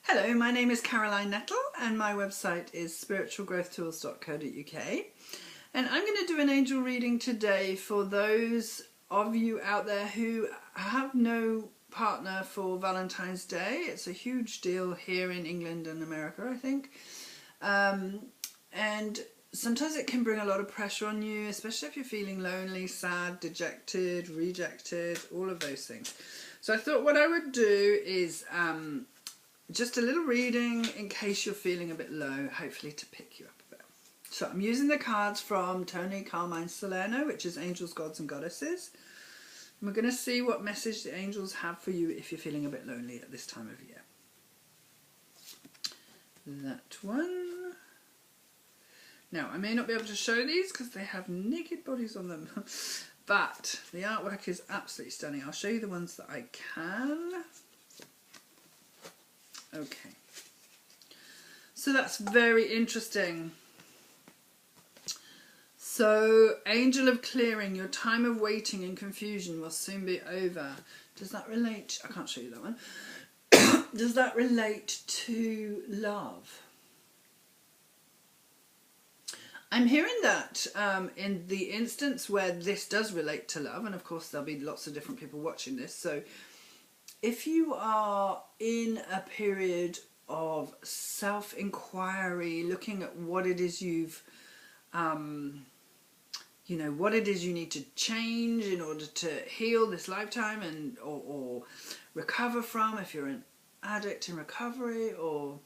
Hello, my name is Caroline Nettle and my website is spiritualgrowthtools.co.uk, and I'm going to do an angel reading today for those of you out there who have no partner for Valentine's Day. It's a huge deal here in England and America, I think, and sometimes it can bring a lot of pressure on you, especially if you're feeling lonely, sad, dejected, rejected, all of those things. So I thought what I would do is just a little reading in case you're feeling a bit low, hopefully to pick you up a bit. So I'm using the cards from Tony Carmine Salerno, which is Angels, Gods and Goddesses. And we're going to see what message the angels have for you if you're feeling a bit lonely at this time of year. That one. Now, I may not be able to show these because they have naked bodies on them, but the artwork is absolutely stunning. I'll show you the ones that I can. Okay, so that's very interesting. So, Angel of Clearing, your time of waiting and confusion will soon be over. Does that relate? I can't show you that one. Does that relate to love? I'm hearing that in the instance where this does relate to love, and of course there'll be lots of different people watching this, so if you are in a period of self-inquiry, looking at what it is you've, what it is you need to change in order to heal this lifetime and or recover from, if you're an addict in recovery, or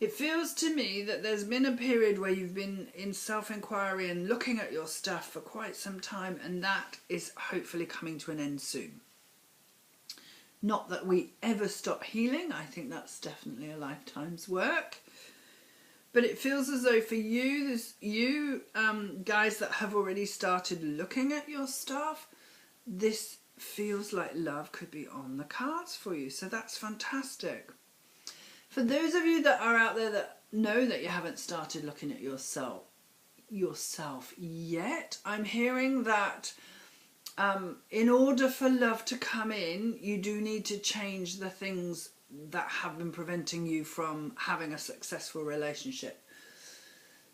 it feels to me that there's been a period where you've been in self-inquiry and looking at your stuff for quite some time, and that is hopefully coming to an end soon. Not that we ever stop healing, I think that's definitely a lifetime's work. But it feels as though for you, guys that have already started looking at your stuff, this feels like love could be on the cards for you. So that's fantastic. For those of you that are out there that know that you haven't started looking at yourself yet, I'm hearing that in order for love to come in, you do need to change the things that have been preventing you from having a successful relationship.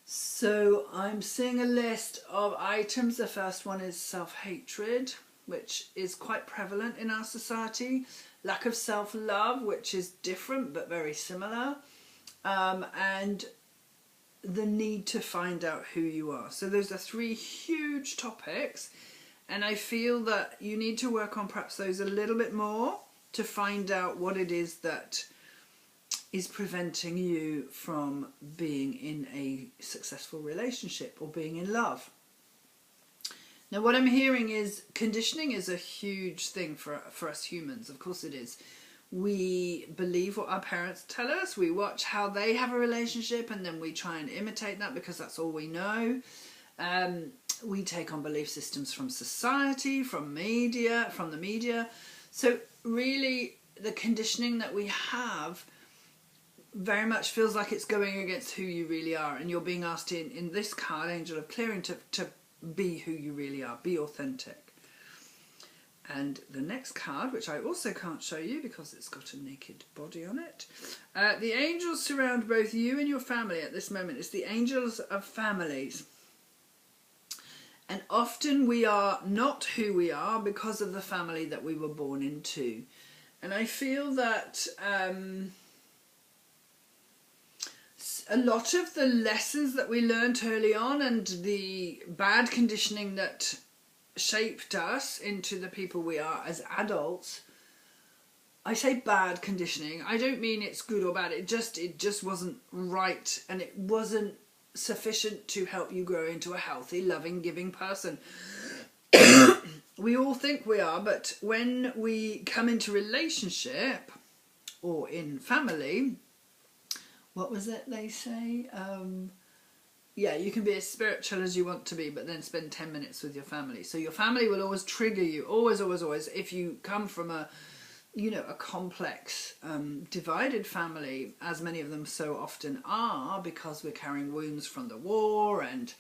So I'm seeing a list of items. The first one is self-hatred, which is quite prevalent in our society. Lack of self-love, which is different but very similar. And the need to find out who you are. So those are three huge topics. And I feel that you need to work on perhaps those a little bit more to find out what it is that is preventing you from being in a successful relationship or being in love. Now what I'm hearing is conditioning is a huge thing for us humans. Of course it is. We believe what our parents tell us. We watch how they have a relationship and then we try and imitate that because that's all we know. We take on belief systems from society, from the media. So really the conditioning that we have very much feels like it's going against who you really are, and you're being asked in this card, Angel of Clearing, to be who you really are, be authentic. And the next card, which I also can't show you because it's got a naked body on it, the angels surround both you and your family at this moment. It's the angels of families. And often we are not who we are because of the family that we were born into. And I feel that a lot of the lessons that we learnt early on and the bad conditioning that shaped us into the people we are as adults, I say bad conditioning, I don't mean it's good or bad, it just wasn't right, and it wasn't sufficient to help you grow into a healthy, loving, giving person. We all think we are, but when we come into relationship or in family, what was it they say? Yeah, you can be as spiritual as you want to be, but then spend 10 minutes with your family. So your family will always trigger you, always, always, always, if you come from a complex, divided family, as many of them so often are, because we're carrying wounds from the war, and,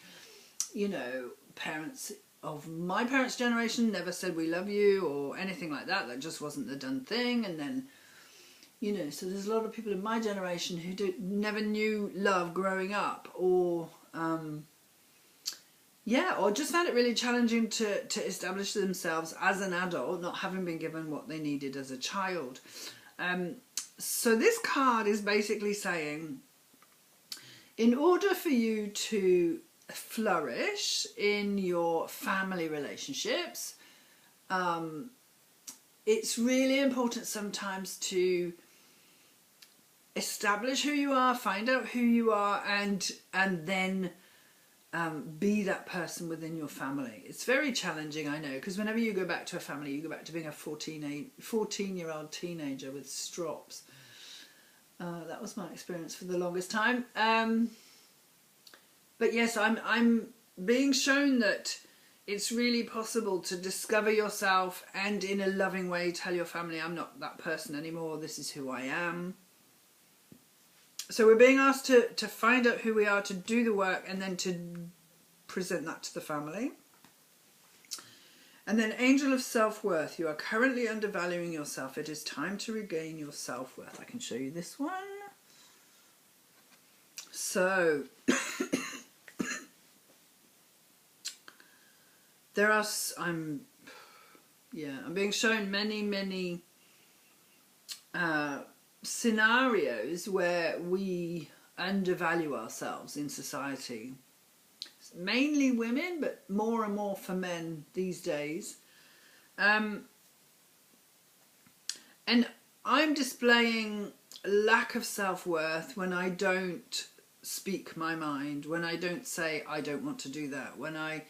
parents of my parents' generation never said we love you or anything like that. That just wasn't the done thing. And then, You know, so there's a lot of people in my generation who never knew love growing up, or or just found it really challenging to establish themselves as an adult, not having been given what they needed as a child. So this card is basically saying, in order for you to flourish in your family relationships, it's really important sometimes to establish who you are, find out who you are, and then be that person within your family. It's very challenging, I know, because whenever you go back to a family, you go back to being a 14-year-old teenager with strops. That was my experience for the longest time. But yes, I'm being shown that it's really possible to discover yourself and in a loving way tell your family, I'm not that person anymore, this is who I am. So we're being asked to find out who we are, to do the work, and then to present that to the family. And then Angel of Self-Worth. You are currently undervaluing yourself. It is time to regain your self-worth. I can show you this one. So I'm being shown many scenarios where we undervalue ourselves in society. Mainly women, but more and more for men these days. And I'm displaying lack of self-worth when I don't speak my mind, when I don't say I don't want to do that, when I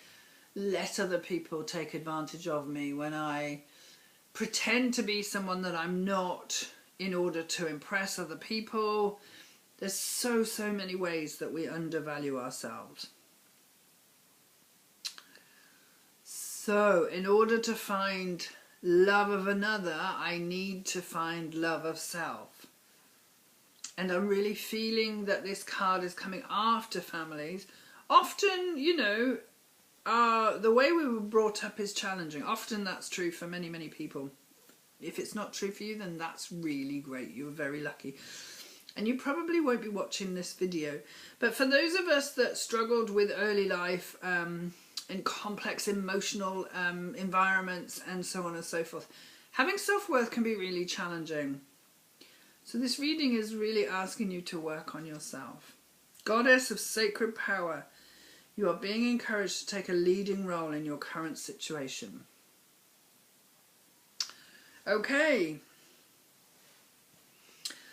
let other people take advantage of me, when I pretend to be someone that I'm not in order to impress other people. There's so many ways that we undervalue ourselves. So in order to find love of another, I need to find love of self. And I'm really feeling that this card is coming after families. Often, you know, the way we were brought up is challenging. Often that's true for many people. If it's not true for you, then that's really great. You're very lucky. And you probably won't be watching this video. But for those of us that struggled with early life in complex emotional environments and so on and so forth, having self-worth can be really challenging. So this reading is really asking you to work on yourself. Goddess of sacred power, you are being encouraged to take a leading role in your current situation. Okay,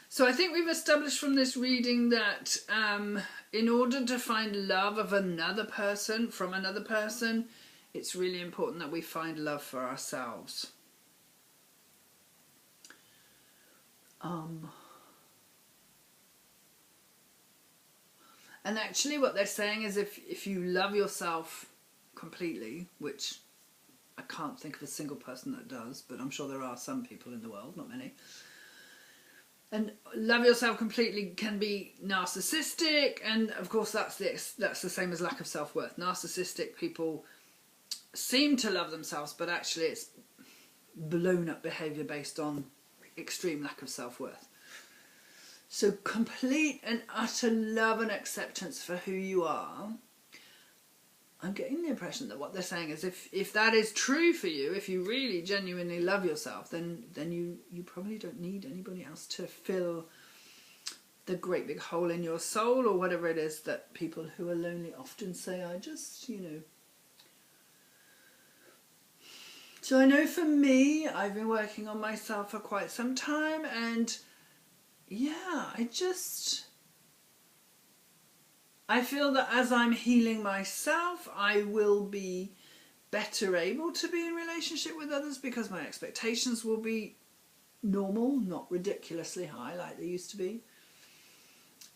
so I think we've established from this reading that in order to find love of another person, from another person, it's really important that we find love for ourselves. And actually what they're saying is if you love yourself completely, which I can't think of a single person that does, but I'm sure there are some people in the world, not many. And love yourself completely can be narcissistic, and of course that's the same as lack of self-worth. Narcissistic people seem to love themselves, but actually it's blown up behaviour based on extreme lack of self-worth. So complete and utter love and acceptance for who you are. I'm getting the impression that what they're saying is if that is true for you, if you really genuinely love yourself, then you probably don't need anybody else to fill the great big hole in your soul, or whatever it is that people who are lonely often say, I just, you know. So I know for me, I've been working on myself for quite some time, and yeah, I feel that as I'm healing myself, I will be better able to be in relationship with others, because my expectations will be normal, not ridiculously high like they used to be.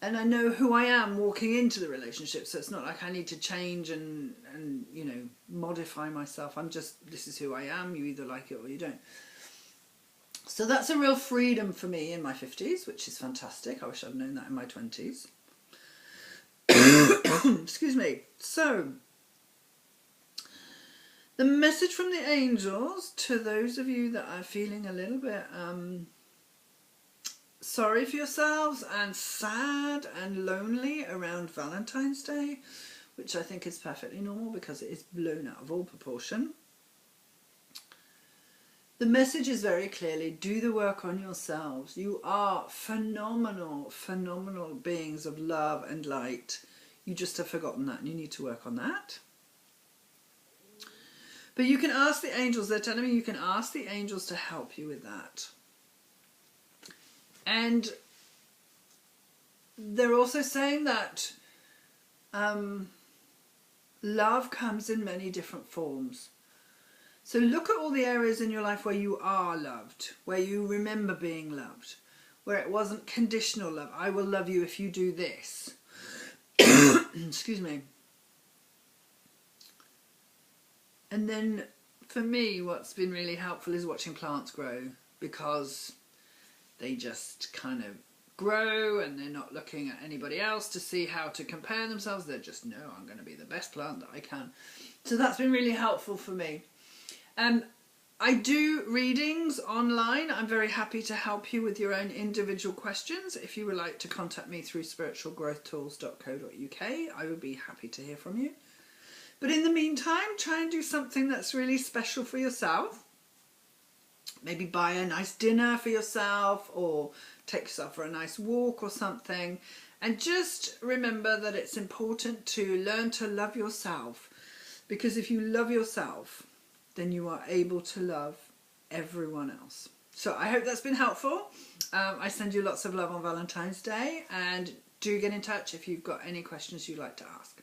And I know who I am walking into the relationship, so it's not like I need to change and you know, modify myself. I'm just, this is who I am, you either like it or you don't. So that's a real freedom for me in my 50s, which is fantastic. I wish I'd known that in my 20s. Excuse me. So, the message from the angels to those of you that are feeling a little bit sorry for yourselves and sad and lonely around Valentine's Day, which I think is perfectly normal because it is blown out of all proportion. The message is very clearly, do the work on yourselves. You are phenomenal, phenomenal beings of love and light. You just have forgotten that and you need to work on that. But you can ask the angels, they're telling me you can ask the angels to help you with that. And they're also saying that love comes in many different forms. So look at all the areas in your life where you are loved, where you remember being loved, where it wasn't conditional love. I will love you if you do this. Excuse me. And then for me, what's been really helpful is watching plants grow, because they just kind of grow and they're not looking at anybody else to see how to compare themselves. They're just, no, I'm going to be the best plant that I can. So that's been really helpful for me. I do readings online. I'm very happy to help you with your own individual questions. If you would like to contact me through spiritualgrowthtools.co.uk, I would be happy to hear from you. But in the meantime, try and do something that's really special for yourself. Maybe buy a nice dinner for yourself or take yourself for a nice walk or something. And just remember that it's important to learn to love yourself. Because if you love yourself, then you are able to love everyone else. So I hope that's been helpful. I send you lots of love on Valentine's Day, and do get in touch if you've got any questions you'd like to ask.